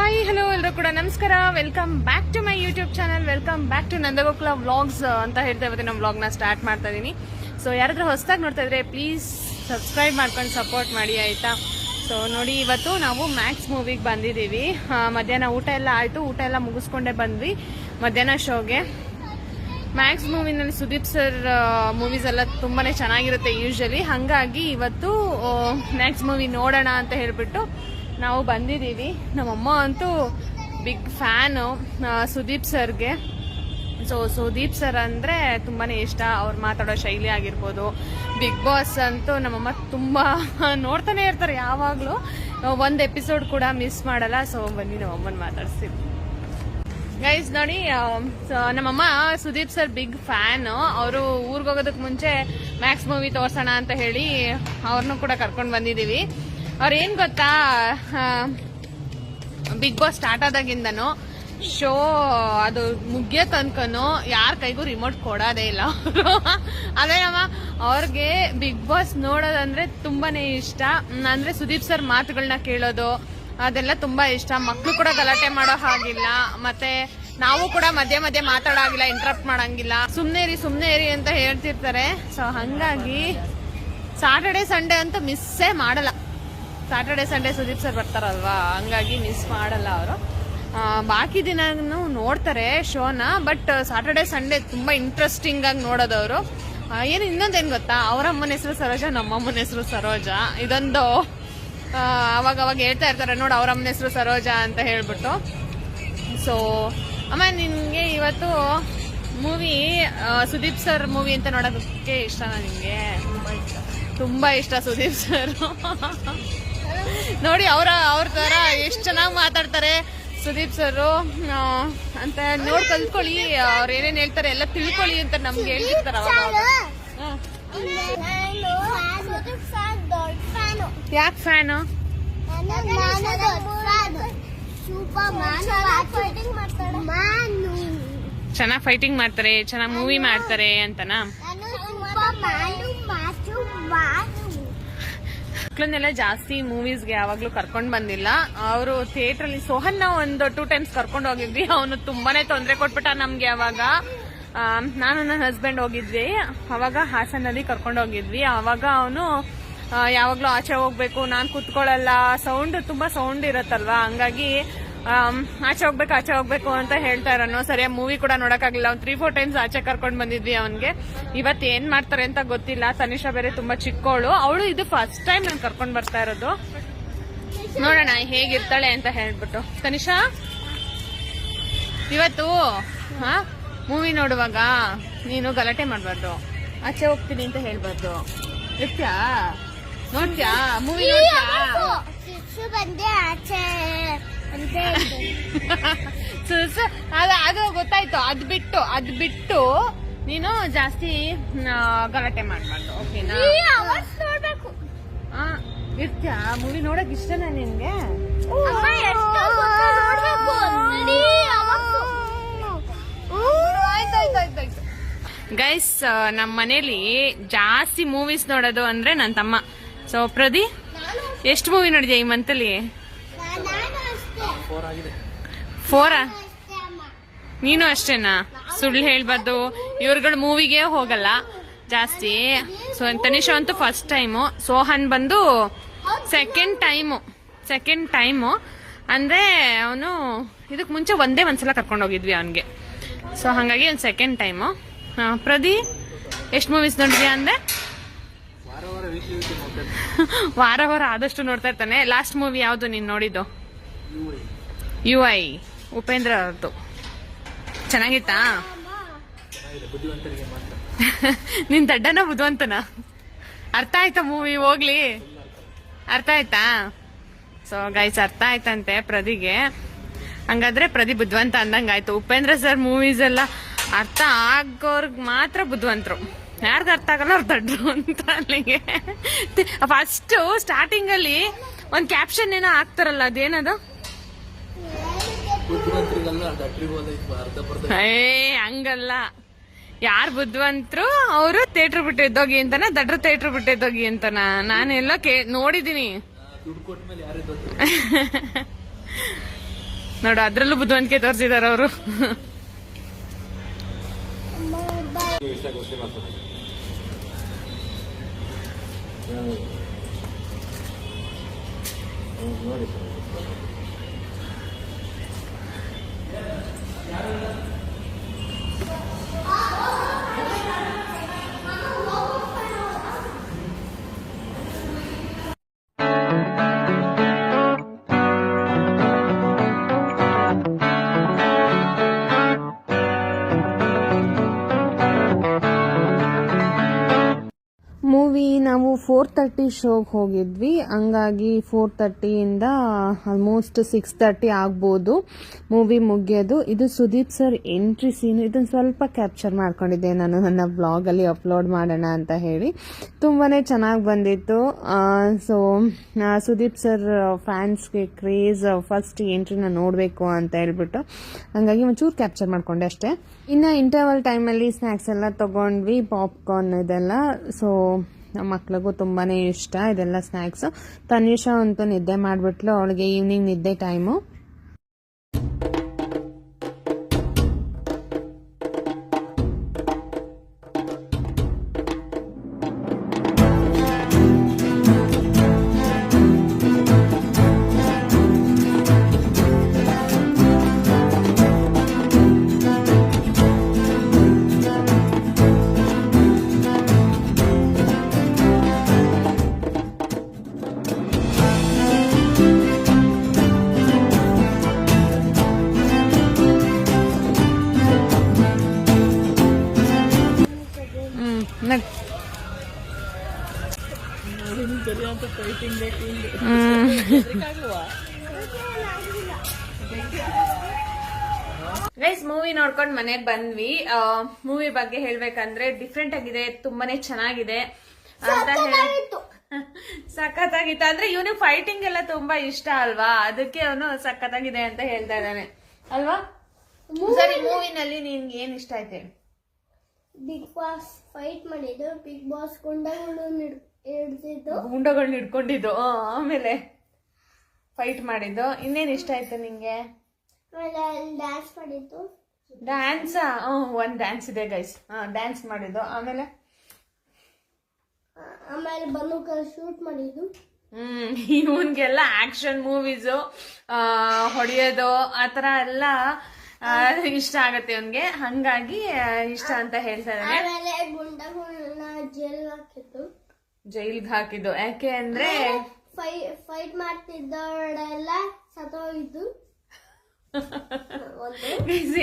Hi hello ಎಲ್ಲರೂ ಕೂಡ ನಮಸ್ಕಾರ. Welcome back to my YouTube channel. Welcome back to Nandagokula vlogs ಅಂತ ಹೇಳ್ತಾ ಇವತ್ತು ನಮ್ಮ ವ್ಲಾಗ್ನ ಸ್ಟಾರ್ಟ್ ಮಾಡ್ತಾ ಇದ್ದೀನಿ. ಸೊ ಯಾರಾದ್ರೂ ಹೊಸದಾಗಿ ನೋಡ್ತಾ ಇದ್ರೆ ಪ್ಲೀಸ್ ಸಬ್ಸ್ಕ್ರೈಬ್ ಮಾಡ್ಕೊಂಡು ಸಪೋರ್ಟ್ ಮಾಡಿ ಆಯ್ತಾ. ಸೊ ನೋಡಿ, ಇವತ್ತು ನಾವು ಮ್ಯಾಕ್ಸ್ ಮೂವಿಗೆ ಬಂದಿದ್ದೀವಿ. ಮಧ್ಯಾಹ್ನ ಊಟ ಎಲ್ಲ ಆಯಿತು, ಊಟ ಎಲ್ಲ ಮುಗಿಸ್ಕೊಂಡೇ ಬಂದ್ವಿ ಮಧ್ಯಾಹ್ನ ಶೋಗೆ. ಮ್ಯಾಕ್ಸ್ ಮೂವಿನಲ್ಲಿ ಸುದೀಪ್ ಸರ್ ಮೂವೀಸ್ ಎಲ್ಲ ತುಂಬಾನೇ ಚೆನ್ನಾಗಿರುತ್ತೆ ಯೂಶಲಿ. ಹಾಗಾಗಿ ಇವತ್ತು ಮ್ಯಾಕ್ಸ್ ಮೂವಿ ನೋಡೋಣ ಅಂತ ಹೇಳ್ಬಿಟ್ಟು ನಾವು ಬಂದಿದ್ದೀವಿ. ನಮ್ಮಮ್ಮ ಅಂತೂ ಬಿಗ್ ಫ್ಯಾನು ಸುದೀಪ್ ಸರ್ಗೆ. ಸೊ ಸುದೀಪ್ ಸರ್ ಅಂದರೆ ತುಂಬಾ ಇಷ್ಟ. ಅವ್ರು ಮಾತಾಡೋ ಶೈಲಿ ಆಗಿರ್ಬೋದು. ಬಿಗ್ ಬಾಸ್ ಅಂತೂ ನಮ್ಮಮ್ಮ ತುಂಬ ನೋಡ್ತಾನೆ ಇರ್ತಾರೆ ಯಾವಾಗಲೂ. ಒಂದು ಎಪಿಸೋಡ್ ಕೂಡ ಮಿಸ್ ಮಾಡಲ್ಲ. ಸೊ ಬನ್ನಿ ನಮ್ಮಮ್ಮನ ಮಾತಾಡ್ಸ್ತೀವಿ. ಗೈಸ್ ನೋಡಿ, ನಮ್ಮಮ್ಮ ಸುದೀಪ್ ಸರ್ ಬಿಗ್ ಫ್ಯಾನ್. ಅವರು ಊರಿಗೆ ಹೋಗೋದಕ್ಕೆ ಮುಂಚೆ ಮ್ಯಾಕ್ಸ್ ಮೂವಿ ತೋರ್ಸೋಣ ಅಂತ ಹೇಳಿ ಅವ್ರನ್ನೂ ಕೂಡ ಕರ್ಕೊಂಡು ಬಂದಿದ್ದೀವಿ. ಅವ್ರೇನ್ ಗೊತ್ತಾ, ಬಿಗ್ ಬಾಸ್ ಸ್ಟಾರ್ಟ್ ಆದಾಗಿಂದನು ಶೋ ಅದು ಮುಗಿಯೋ ತನಕನು ಯಾರ ಕೈಗೂ ರಿಮೋಟ್ ಕೊಡೋದೇ ಇಲ್ಲ ಅವರು. ಅದೇ ಅವ್ರಿಗೆ ಬಿಗ್ ಬಾಸ್ ನೋಡೋದಂದ್ರೆ ತುಂಬಾನೇ ಇಷ್ಟ. ಅಂದ್ರೆ ಸುದೀಪ್ ಸರ್ ಮಾತುಗಳನ್ನ ಕೇಳೋದು ಅದೆಲ್ಲ ತುಂಬಾ ಇಷ್ಟ. ಮಕ್ಳು ಕೂಡ ಗಲಾಟೆ ಮಾಡೋ ಹಾಗಿಲ್ಲ, ಮತ್ತೆ ನಾವು ಕೂಡ ಮಧ್ಯೆ ಮಧ್ಯೆ ಮಾತಾಡೋಗಿಲ್ಲ, ಇಂಟ್ರಪ್ಟ್ ಮಾಡಂಗಿಲ್ಲ. ಸುಮ್ನೆ ಇರಿ ಅಂತ ಹೇಳ್ತಿರ್ತಾರೆ. ಸೊ ಹಂಗಾಗಿ ಸಾಟರ್ಡೆ ಸಂಡೇ ಅಂತೂ ಮಿಸ್ಸೇ ಮಾಡಲ್ಲ. ಸಾಟರ್ಡೆ ಸಂಡೇ ಸುದೀಪ್ ಸರ್ ಬರ್ತಾರಲ್ವಾ, ಹಂಗಾಗಿ ಮಿಸ್ ಮಾಡಲ್ಲ ಅವರು. ಬಾಕಿ ದಿನನೂ ನೋಡ್ತಾರೆ ಶೋನ, ಬಟ್ ಸಾಟರ್ಡೆ ಸಂಡೇ ತುಂಬಾ ಇಂಟ್ರೆಸ್ಟಿಂಗ್ ಆಗಿ ನೋಡೋದವರು. ಏನು ಇನ್ನೊಂದೇನು ಗೊತ್ತಾ, ಅವ್ರ ಅಮ್ಮನ ಹೆಸರು ಸರೋಜಾ, ನಮ್ಮಮ್ಮನ ಹೆಸರು ಸರೋಜಾ. ಇದೊಂದು ಅವಾಗ ಹೇಳ್ತಾ ಇರ್ತಾರೆ ನೋಡು, ಅವ್ರ ಅಮ್ಮನ ಹೆಸರು ಸರೋಜಾ ಅಂತ ಹೇಳ್ಬಿಟ್ಟು. ಸೊ ಅಮ್ಮ, ನಿನ್ಗೆ ಇವತ್ತು ಮೂವಿ ಸುದೀಪ್ ಸರ್ ಮೂವಿ ಅಂತ ನೋಡೋದಕ್ಕೆ ಇಷ್ಟನಾ ನಿಮ್ಗೆ? ತುಂಬಾ ಇಷ್ಟ ಸುದೀಪ್ ಸರ್. ನೋಡಿ ಅವ್ರ ತರ ಎಷ್ಟು ಚೆನ್ನಾಗಿ ಮಾತಾಡ್ತಾರೆ ಸುದೀಪ್ ಸರ್ ಅಂತ. ನೋಡ್ ಕಲ್ತ್ಕೊಳ್ಳಿ, ಅವ್ರ ಏನೇನ್ ಹೇಳ್ತಾರೆ ಎಲ್ಲ ತಿಳ್ಕೊಳ್ಳಿ ಅಂತ ನಮ್ಗೆ ಹೇಳ್ತಿರ್ತಾರ ಅವಾಗ. ಯಾಕೆ ಫ್ಯಾನು? ಚೆನ್ನಾಗಿ ಫೈಟಿಂಗ್ ಮಾಡ್ತಾರೆ, ಚೆನ್ನಾಗಿ ಮೂವಿ ಮಾಡ್ತಾರೆ ಅಂತನಾ? ಮಕ್ಕಳನ್ನೆಲ್ಲ ಜಾಸ್ತಿ ಮೂವೀಸ್ಗೆ ಯಾವಾಗ್ಲೂ ಕರ್ಕೊಂಡ್ ಬಂದಿಲ್ಲ. ಅವರು ಥಿಯೇಟರ್ ಅಲ್ಲಿ ಸೋಹನ್ನ ಒಂದು 2 times ಕರ್ಕೊಂಡು ಹೋಗಿದ್ವಿ. ಅವನು ತುಂಬಾನೇ ತೊಂದರೆ ಕೊಟ್ಬಿಟ್ಟ ನಮ್ಗೆ. ಅವಾಗ ನಾನು ನನ್ನ ಹಸ್ಬೆಂಡ್ ಹೋಗಿದ್ವಿ, ಅವಾಗ ಹಾಸನಲ್ಲಿ ಕರ್ಕೊಂಡು ಹೋಗಿದ್ವಿ. ಅವಾಗ ಅವನು ಯಾವಾಗ್ಲೂ ಆಚೆ ಹೋಗ್ಬೇಕು, ನಾನ್ ಕುತ್ಕೊಳ್ಳಲ್ಲ, ತುಂಬಾ ಸೌಂಡ್ ಇರತ್ತಲ್ವಾ, ಹಂಗಾಗಿ ಆಚೆ ಹೋಗ್ಬೇಕು ಅಂತ ಹೇಳ್ತಾ ಇರೋನು. ಸರಿಯಾಗಿ ಮೂವಿ ಕೂಡ ನೋಡಕ್ಕಾಗಿಲ್ಲ. 3-4 times ಆಚೆ ಕರ್ಕೊಂಡ್ ಬಂದಿದ್ವಿ ಅವನ್ಗೆ. ಇವತ್ತು ಏನ್ ಮಾಡ್ತಾರೆ ಅಂತ ಗೊತ್ತಿಲ್ಲ. ತನಿಷಾ ಬೇರೆ ತುಂಬಾ ಚಿಕ್ಕವಳು, ಅವಳು ಇದು ಫಸ್ಟ್ ಟೈಮ್ ನಾನು ಕರ್ಕೊಂಡ್ ಬರ್ತಾ ಇರೋದು. ನೋಡೋಣ ಹೇಗಿರ್ತಾಳೆ ಅಂತ ಹೇಳ್ಬಿಟ್ಟು. ತನಿಷಾ, ಇವತ್ತು ಮೂವಿ ನೋಡುವಾಗ ನೀನು ಗಲಾಟೆ ಮಾಡ್ಬಾರ್ದು, ಆಚೆ ಹೋಗ್ತೀನಿ ಅಂತ ಹೇಳ್ಬಾರ್ದು. ಇರ್ತ್ಯಾ? ನೋಡ್ತ್ಯಾ ಮೂವಿ? ಅದು ಗೊತ್ತಾಯ್ತು. ಅದ್ ಬಿಟ್ಟು ನೀನು ಜಾಸ್ತಿ ಗಲಾಟೆ ಮಾಡ್ಬಾರ್ದು, ಓಕೆನಾ? ಇರ್ತ್ಯಾ? ಮೂವಿ ನೋಡಕ್ ಇಷ್ಟನಾ ನಿನ್ಗೆ? ಗೈಸ್, ನಮ್ಮ ಮನೇಲಿ ಜಾಸ್ತಿ ಮೂವೀಸ್ ನೋಡೋದು ಅಂದ್ರೆ ನನ್ನ ತಮ್ಮ. ಸೊ ಪ್ರದಿ, ಎಷ್ಟು ಮೂವಿ ನೋಡಿದ್ಯಾ ಈ ಮಂತಲ್ಲಿ? 4? ನೀನು ಅಷ್ಟೇನಾ? ಸುಳ್ಳು ಹೇಳ್ಬಾರ್ದು. ಇವ್ರುಗಳು ಮೂವಿಗೆ ಹೋಗಲ್ಲ ಜಾಸ್ತಿ. ಸೊ ತನಿಷಾ ಅಂತೂ ಫಸ್ಟ್ ಟೈಮು, ಸೋಹನ್ ಬಂದು ಸೆಕೆಂಡ್ ಟೈಮು. ಅಂದ್ರೆ ಅವನು ಇದಕ್ ಮುಂಚೆ ಒಂದ್ಸಲ ಕರ್ಕೊಂಡು ಹೋಗಿದ್ವಿ ಅವನ್ಗೆ. ಸೊ ಹಂಗಾಗಿ ಒಂದು ಸೆಕೆಂಡ್ ಟೈಮು. ಪ್ರದಿ, ಎಷ್ಟು ಮೂವೀಸ್ ನೋಡಿದ್ಯಾ ಅಂದೆ? ವಾರ ಆದಷ್ಟು ನೋಡ್ತಾ ಇರ್ತಾನೆ. ಲಾಸ್ಟ್ ಮೂವಿ ಯಾವ್ದು ನೀನ್ ನೋಡಿದ್ದು? UI ಉಪೇಂದ್ರ ಅವ್ರದ್ದು. ಚೆನ್ನಾಗಿತ್ತಾ? ನಿನ್ ದಡ್ಡನ ಬುದ್ಧಿವಂತನ? ಅರ್ಥ ಆಯ್ತಾ ಮೂವಿ? ಹೋಗ್ಲಿ, ಅರ್ಥ ಆಯ್ತಾ? ಸೊ ಗೈಸ್, ಅರ್ಥ ಆಯ್ತಂತೆ ಪ್ರದಿಗೆ. ಹಂಗಾದ್ರೆ ಪ್ರದಿ ಬುದ್ಧಿವಂತ ಅಂದಂಗಾಯ್ತು. ಉಪೇಂದ್ರ ಸರ್ ಮೂವೀಸ್ ಎಲ್ಲ ಅರ್ಥ ಆಗೋರ್ಗ್ ಮಾತ್ರ ಬುದ್ಧಿವಂತರು, ಯಾರ್ಗ ಅರ್ಥ ಆಗಲ್ಲ ಅವ್ರು ದಡ್ರು ಅಂತ. ಅಲ್ಲಿಗೆ ಫಸ್ಟ್ ಸ್ಟಾರ್ಟಿಂಗ್ ಅಲ್ಲಿ ಒಂದ್ ಕ್ಯಾಪ್ಷನ್ ಏನೋ ಹಾಕ್ತಾರಲ್ಲ, ಅದೇನದು? ಹಂಗಲ್ಲ, ಯಾರು ಬುದ್ಧಿವಂತರು ಅವರು ಥಿಯೇಟರ್ ಬಿಟ್ಟಿದ್ದೋಗಿ ಅಂತಾನ, ದಡ್ರು ಥಿಯೇಟರ್ ಬಿಟ್ಟಿದ್ದೋಗಿ ಅಂತಾನ? ನಾನೆಲ್ಲ ನೋಡಿದೀನಿ. ನೋಡು ಅದ್ರಲ್ಲೂ ಬುದ್ಧಿವಂತಿಕೆ ತೋರಿಸಿದಾರ ಅವರು. ಮೂವಿ ನಾವು 4:30 ಶೋಗೆ ಹೋಗಿದ್ವಿ, ಹಂಗಾಗಿ 4:30 ಆಲ್ಮೋಸ್ಟ್ 6:30 ಆಗ್ಬೋದು ಮೂವಿ ಮುಗಿಯೋದು. ಇದು ಸುದೀಪ್ ಸರ್ ಎಂಟ್ರಿ ಸೀನ್. ಇದನ್ನು ಸ್ವಲ್ಪ ಕ್ಯಾಪ್ಚರ್ ಮಾಡ್ಕೊಂಡಿದ್ದೆ ನಾನು ನನ್ನ ಬ್ಲಾಗಲ್ಲಿ ಅಪ್ಲೋಡ್ ಮಾಡೋಣ ಅಂತ ಹೇಳಿ. ತುಂಬಾ ಚೆನ್ನಾಗಿ ಬಂದಿತ್ತು. ಸೊ ಸುದೀಪ್ ಸರ್ ಫ್ಯಾನ್ಸ್ಗೆ ಕ್ರೇಜ್, ಫಸ್ಟ್ ಎಂಟ್ರಿನ ನೋಡಬೇಕು ಅಂತ ಹೇಳ್ಬಿಟ್ಟು ಹಂಗಾಗಿ ಒಂಚೂರು ಕ್ಯಾಪ್ಚರ್ ಮಾಡ್ಕೊಂಡೆ ಅಷ್ಟೇ. ಇನ್ನು ಇಂಟರ್ವಲ್ ಟೈಮಲ್ಲಿ ಸ್ನ್ಯಾಕ್ಸ್ ಎಲ್ಲ ತೊಗೊಂಡ್ವಿ, ಪಾಪ್ಕಾರ್ನ್ ಇದೆಲ್ಲ. ಸೊ ನಮ್ಮ ಮಕ್ಳಿಗೂ ತುಂಬಾ ಇಷ್ಟ ಇದೆಲ್ಲ ಸ್ನ್ಯಾಕ್ಸು. ತನಿಷಾ ಅಂತೂ ನಿದ್ದೆ ಮಾಡಿಬಿಟ್ಲು, ಅವಳಿಗೆ ಈವ್ನಿಂಗ್ ನಿದ್ದೆ ಟೈಮು. ಗೈಸ್, ಮೂವಿ ನೋಡ್ಕೊಂಡು ಮನೆಗೆ ಬಂದ್ವಿ. ಮೂವಿ ಬಗ್ಗೆ ಹೇಳ್ಬೇಕಂದ್ರೆ ಡಿಫ್ರೆಂಟ್ ಆಗಿದೆ, ತುಂಬಾನೇ ಚೆನ್ನಾಗಿದೆ ಅಂತ ಹೇಳಿ. ಸಖತ್ತಾಗಿತ್ತು ಅಂದ್ರೆ ಇವನು ಫೈಟಿಂಗ್ ಎಲ್ಲ ತುಂಬಾ ಇಷ್ಟ ಅಲ್ವಾ, ಅದಕ್ಕೆ ಅವನು ಸಖತ್ತಾಗಿದೆ ಅಂತ ಹೇಳ್ತಾ ಇದ್ದಾನೆ ಅಲ್ವಾ. ಸರಿ, ಮೂವಿನಲ್ಲಿ ನಿನ್ಗೆ ಏನ್ ಇಷ್ಟ ಆಯ್ತು? ಬಿಗ್ ಬಾಸ್ ಫೈಟ್ ಮಾಡಿದ್ದು, ಬಿಗ್ ಬಾಸ್ ಗುಂಡಗಳನ್ನ ಹಿಡ್ಕೊಂಡಿದ್ದು, ಆಮೇಲೆ ಫೈಟ್ ಮಾಡಿದ್ದು. ಇನ್ನೇನ್ ಇಷ್ಟ ಆಯ್ತು ನಿಂಗೆ? ಡ್ಯಾನ್ಸ್ ಮಾಡಿದ್ದು. ಡ್ಯಾನ್ಸಾ? ಒಂದ್ ಡ್ಯಾನ್ಸ್ ಇದೆ ಗೈಸ್, ಡ್ಯಾನ್ಸ್ ಮಾಡಿದ್ದು. ಆಮೇಲೆ ಬಂದೂಕ ಶೂಟ್ ಮಾಡಿದ್ದು. ಇವನ್ಗೆಲ್ಲ ಆಕ್ಷನ್ ಮೂವೀಸು, ಹೊಡೆಯೋದು ಆತರ ಎಲ್ಲ ಇಷ್ಟ ಆಗತ್ತೆ ಅವನ್ಗೆ, ಹಂಗಾಗಿ ಇಷ್ಟ ಅಂತ ಹೇಳ್ತಾ ಇದ್ದಾನೆ. ಆಮೇಲೆ ಗುಂಡಗಳನ್ನ ಜೈಲ್ಗೆ ಹಾಕಿದ್ದು ಯಾಕೆ ಅಂದ್ರೆ ಫೈಟ್ ಮಾಡ್ತಿದ್ದವರೆಲ್ಲ ಸತ್ತೋಗಿದ್ದು.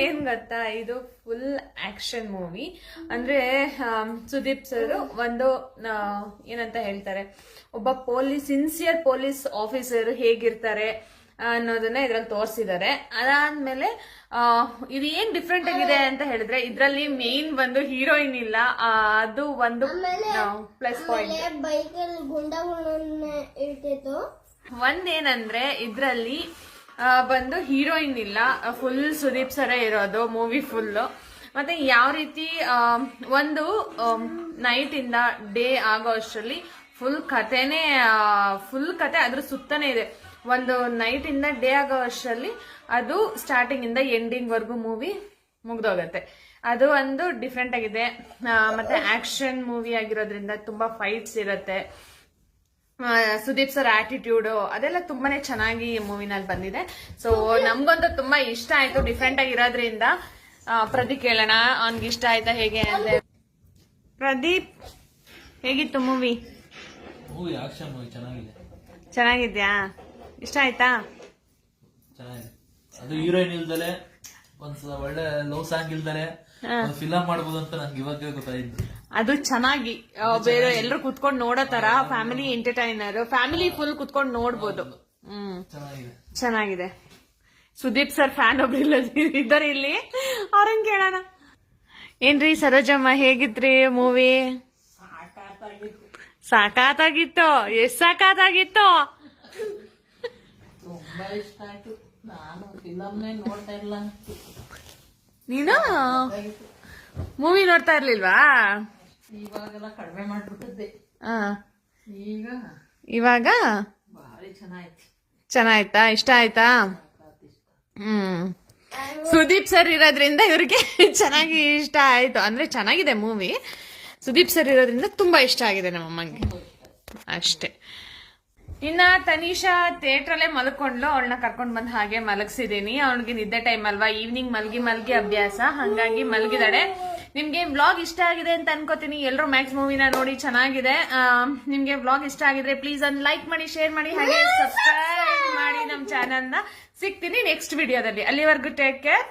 ಏನ್ ಗೊತ್ತಾ, ಇದು ಫುಲ್ ಆಕ್ಷನ್ ಮೂವಿ. ಅಂದ್ರೆ ಸುದೀಪ್ ಸರ್ ಒಂದು ಏನಂತ ಹೇಳ್ತಾರೆ, ಒಬ್ಬ ಸಿನ್ಸಿಯರ್ ಪೊಲೀಸ್ ಆಫೀಸರ್ ಹೇಗಿರ್ತಾರೆ ಅನ್ನೋದನ್ನ ಇದ್ರಲ್ಲಿ ತೋರಿಸಿದ್ದಾರೆ. ಅದಾದ್ಮೇಲೆ ಇದು ಏನ್ ಡಿಫ್ರೆಂಟ್ ಆಗಿದೆ ಅಂತ ಹೇಳಿದ್ರೆ, ಇದ್ರಲ್ಲಿ ಮೇನ್ ಬಂದು ಹೀರೋಯಿನ್ ಇಲ್ಲ, ಅದು ಒಂದು ಪ್ಲಸ್ ಪಾಯಿಂಟ್. ಬೈಕಲ್ಲಿ ಗುಂಡಗಳನ್ನ ಇರ್ತಿತ್ತು. ಒಂದೇನಂದ್ರೆ ಇದ್ರಲ್ಲಿ ಬಂದು ಹೀರೋಯಿನ್ ಇಲ್ಲ, ಫುಲ್ ಸುದೀಪ್ ಸರೇ ಇರೋದು ಮೂವಿ ಫುಲ್ಲು. ಮತ್ತೆ ಯಾವ ರೀತಿ ಒಂದು ನೈಟ್ ಇಂದ ಡೇ ಆಗೋ ಅಷ್ಟರಲ್ಲಿ ಫುಲ್ ಕತೆ ಅದ್ರ ಸುತ್ತನೇ ಇದೆ. ಒಂದು ನೈಟ್ ಇಂದ ಡೇ ಆಗೋ ಅಷ್ಟರಲ್ಲಿ ಅದು ಸ್ಟಾರ್ಟಿಂಗ್ ಇಂದ ಎಂಡಿಂಗ್ ವರ್ಗು ಮೂವಿ ಮುಗ್ದೋಗತ್ತೆ. ಅದು ಒಂದು ಡಿಫ್ರೆಂಟ್ ಆಗಿದೆ. ಮತ್ತೆ ಆಕ್ಷನ್ ಮೂವಿ ಆಗಿರೋದ್ರಿಂದ ತುಂಬಾ ಫೈಟ್ಸ್ ಇರುತ್ತೆ. ಸುದೀಪ್ ಸರ್ ಆಟಿಟ್ಯೂಡ್ ಅದೆಲ್ಲ ತುಂಬಾನೇ ಚೆನ್ನಾಗಿ ಮೂವಿನಲ್ಲಿ ಬಂದಿದೆ. ಸೊ ನಮ್ಗಂತೂ ತುಂಬಾ ಇಷ್ಟ ಆಯ್ತು, ಡಿಫ್ರೆಂಟ್ ಆಗಿರೋದ್ರಿಂದ. ಪ್ರದೀಪ್ ಕೇಳೋಣ, ಅವ್ನಿಗೆ ಇಷ್ಟ ಆಯ್ತಾ ಹೇಗೆ ಅಂತ. ಪ್ರದೀಪ್, ಹೇಗಿತ್ತು ಮೂವಿ? ಚೆನ್ನಾಗಿದ್ಯಾ? ಇಷ್ಟ ಆಯ್ತಾ? ಅದು ಹೀರೋಯಿನ್ ಇಲ್ದಲೆ ಒಂದ್ ಒಳ್ಳೆ ಲವ್ ಸಾಂಗ್ ಇಲ್ದಲೆ ಫಿಲಂ ಮಾಡ್ಬೋದು ಅಂತ ನಂಗೆ ಇವಾಗ ಗೊತ್ತಾಯ್ತು. ಅದು ಚೆನ್ನಾಗಿ ಬೇರೆ ಎಲ್ಲರೂ ಕುತ್ಕೊಂಡು ನೋಡೋ ತರ ಫ್ಯಾಮಿಲಿ ಎಂಟರ್ಟೈನರ್, ಫ್ಯಾಮಿಲಿ ಫುಲ್ ಕುತ್ಕೊಂಡು ನೋಡ್ಬೋದು. ಚೆನ್ನಾಗಿದೆ. ಸುದೀಪ್ ಸರ್ ಫ್ಯಾನ್ ಒಬ್ರು ಇದ್ದಾರೆ ಇಲ್ಲಿ, ಅವ್ರನ್ನ ಕೇಳೋಣ. ಏನ್ರಿ ಸರೋಜಮ್ಮ, ಹೇಗಿತ್ರಿ ಮೂವಿ? ಸಾಕಾತಾಗಿತ್ತು. ಎಷ್ಟ್ ಸಾಕಾತಾಗಿತ್ತು? ತುಂಬಾ ಇಷ್ಟ ಆಯ್ತು. ನಾನು ಫಿಲಮ್ನೇ ನೋಡ್ತಾ ಇಲ್ಲ. ನೀನು ಮೂವಿ ನೋಡ್ತಾ ಇರ್ಲಿಲ್ವಾ? ಇವಾಗೆಲ್ಲ ಕಡಿಮೆ ಮಾಡ್ಬಿಟ್ಟಿದ್ದೆ. ಇವಾಗ ಭಾರಿ ಚೆನ್ನಾಯ್ತು. ಚೆನ್ನಾಯ್ತಾ? ಇಷ್ಟ ಆಯ್ತಾ? ಸುದೀಪ್ ಸರ್ ಇರೋದ್ರಿಂದ ಇವ್ರಿಗೆ ಚೆನ್ನಾಗಿ ಇಷ್ಟ ಆಯ್ತು. ಅಂದ್ರೆ ಚೆನ್ನಾಗಿದೆ ಮೂವಿ, ಸುದೀಪ್ ಸರ್ ಇರೋದ್ರಿಂದ ತುಂಬಾ ಇಷ್ಟ ಆಗಿದೆ ನಮ್ಮಮ್ಮಂಗೆ ಅಷ್ಟೇ. ಇನ್ನ ತನಿಷಾ ಥಿಯೇಟ್ರಲ್ಲೇ ಮಲ್ಕೊಂಡ್ಲು, ಅವಳನ್ನ ಕರ್ಕೊಂಡ್ ಬಂದ್ ಹಾಗೆ ಮಲಗಿಸಿದೀನಿ. ಅವಳಿಗೆ ನಿದ್ದೆ ಟೈಮ್ ಅಲ್ವಾ, ಈವ್ನಿಂಗ್ ಮಲ್ಗಿ ಅಭ್ಯಾಸ, ಹಂಗಾಗಿ ಮಲಗಿದಾಳೆ. ನಿಮ್ಗೆ ವ್ಲಾಗ್ ಇಷ್ಟ ಆಗಿದೆ ಅಂತ ಅನ್ಕೋತೀನಿ. ಎಲ್ಲರೂ ಮ್ಯಾಕ್ಸ್ ಮೂವಿನ ನೋಡಿ, ಚೆನ್ನಾಗಿದೆ. ನಿಮ್ಗೆ ವ್ಲಾಗ್ ಇಷ್ಟ ಆಗಿದ್ರೆ ಪ್ಲೀಸ್ ಒಂದು ಲೈಕ್ ಮಾಡಿ, ಶೇರ್ ಮಾಡಿ, ಹಾಗೆ ಸಬ್ಸ್ಕ್ರೈಬ್ ಮಾಡಿ ನಮ್ಮ ಚಾನಲ್ ನ. ಸಿಗ್ತೀನಿ ನೆಕ್ಸ್ಟ್ ವಿಡಿಯೋದಲ್ಲಿ, ಅಲ್ಲಿವರೆಗೂ ಟೇಕ್ ಕೇರ್,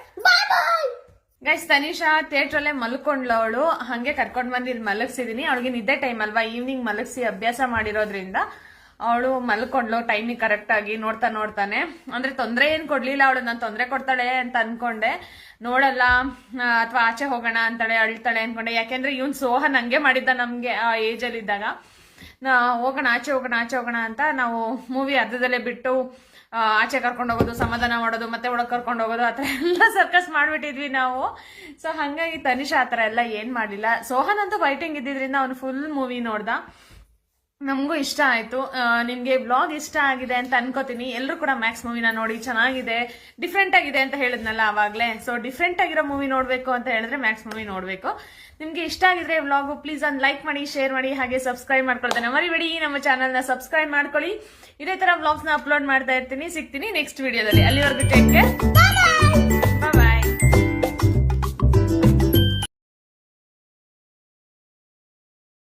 ಗೈಸ್. ತನಿಷಾ ಥಿಯೇಟ್ರಲ್ಲೇ ಮಲ್ಕೊಂಡ್ಲು, ಅವಳು ಹಂಗೆ ಕರ್ಕೊಂಡ್ ಬಂದು ಇಲ್ಲಿ ಮಲಗಿಸಿದೀನಿ. ಅವಳಿಗೆ ನಿದ್ದೆ ಟೈಮ್ ಅಲ್ವಾ, ಈವ್ನಿಂಗ್ ಮಲಗಿಸಿ ಅಭ್ಯಾಸ ಮಾಡಿರೋದ್ರಿಂದ ಅವಳು ಮಲ್ಕೊಂಡ್ಲು ಟೈಮಿಗೆ ಕರೆಕ್ಟ್ ಆಗಿ. ನೋಡ್ತಾನೆ ಅಂದ್ರೆ ತೊಂದರೆ ಏನ್ ಕೊಡ್ಲಿಲ್ಲ ಅವಳು. ನಾನು ತೊಂದರೆ ಕೊಡ್ತಾಳೆ ಅಂತ ಅನ್ಕೊಂಡೆ, ನೋಡಲ್ಲ ಅಥವಾ ಆಚೆ ಹೋಗೋಣ ಅಂತಾಳೆ, ಅಳ್ತಾಳೆ ಅನ್ಕೊಂಡೆ. ಯಾಕೆಂದ್ರೆ ಇವನ್ ಸೋಹನ್ ಹಂಗೆ ಮಾಡಿದ್ದ ನಮ್ಗೆ ಆ ಏಜ್ ಅಲ್ಲಿ ಇದ್ದಾಗ. ಹೋಗೋಣ ಆಚೆ ಹೋಗೋಣ ಅಂತ ನಾವು ಮೂವಿ ಅರ್ಧದಲ್ಲೇ ಬಿಟ್ಟು ಆಚೆ ಕರ್ಕೊಂಡು ಹೋಗೋದು, ಸಮಾಧಾನ ಮಾಡೋದು, ಮತ್ತೆ ಒಳಗೆ ಕರ್ಕೊಂಡು ಹೋಗೋದು, ಆತರ ಎಲ್ಲ ಸರ್ಕಸ್ ಮಾಡ್ಬಿಟ್ಟಿದ್ವಿ ನಾವು. ಸೊ ಹಂಗಾಗಿ ತನಿಷಾ ಆತರ ಎಲ್ಲ ಏನ್ ಮಾಡಿಲ್ಲ. ಸೋಹನ್ ಅಂತೂ ಫೈಟಿಂಗ್ ಇದ್ದಿದ್ರಿಂದ ಅವನು ಫುಲ್ ಮೂವಿ ನೋಡ್ದ, ನಮಗೂ ಇಷ್ಟ ಆಯ್ತು. ನಿಮ್ಗೆ ಬ್ಲಾಗ್ ಇಷ್ಟ ಆಗಿದೆ ಅಂತ ಅನ್ಕೋತೀನಿ. ಎಲ್ಲರೂ ಕೂಡ ಮ್ಯಾಕ್ಸ್ ಮೂವಿನ ನೋಡಿ, ಚೆನ್ನಾಗಿದೆ, ಡಿಫ್ರೆಂಟ್ ಆಗಿದೆ ಅಂತ ಹೇಳಿದ್ನಲ್ಲ ಆವಾಗ್ಲೇ. ಸೊ ಡಿಫ್ರೆಂಟ್ ಆಗಿರೋ ಮೂವಿ ನೋಡ್ಬೇಕು ಅಂತ ಹೇಳಿದ್ರೆ ಮ್ಯಾಕ್ಸ್ ಮೂವಿ ನೋಡ್ಬೇಕು. ನಿಮ್ಗೆ ಇಷ್ಟ ಆಗಿದ್ರೆ ವ್ಲಾಗು ಪ್ಲೀಸ್ ಒಂದು ಲೈಕ್ ಮಾಡಿ, ಶೇರ್ ಮಾಡಿ, ಹಾಗೆ ಸಬ್ಸ್ಕ್ರೈಬ್ ಮಾಡ್ಕೊಳ್ತೇನೆ ಮರಿಬೇಡಿ. ನಮ್ಮ ಚಾನಲ್ ನ ಸಬ್ಸ್ಕ್ರೈಬ್ ಮಾಡ್ಕೊಳ್ಳಿ. ಇದೇ ತರ ವ್ಲಾಗ್ಸ್ ನ ಅಪ್ಲೋಡ್ ಮಾಡ್ತಾ ಇರ್ತೀನಿ. ಸಿಗ್ತೀನಿ ನೆಕ್ಸ್ಟ್ ವಿಡಿಯೋದಲ್ಲಿ, ಅಲ್ಲಿವರೆಗೂ ಟೇಕ್ ಕೇರ್.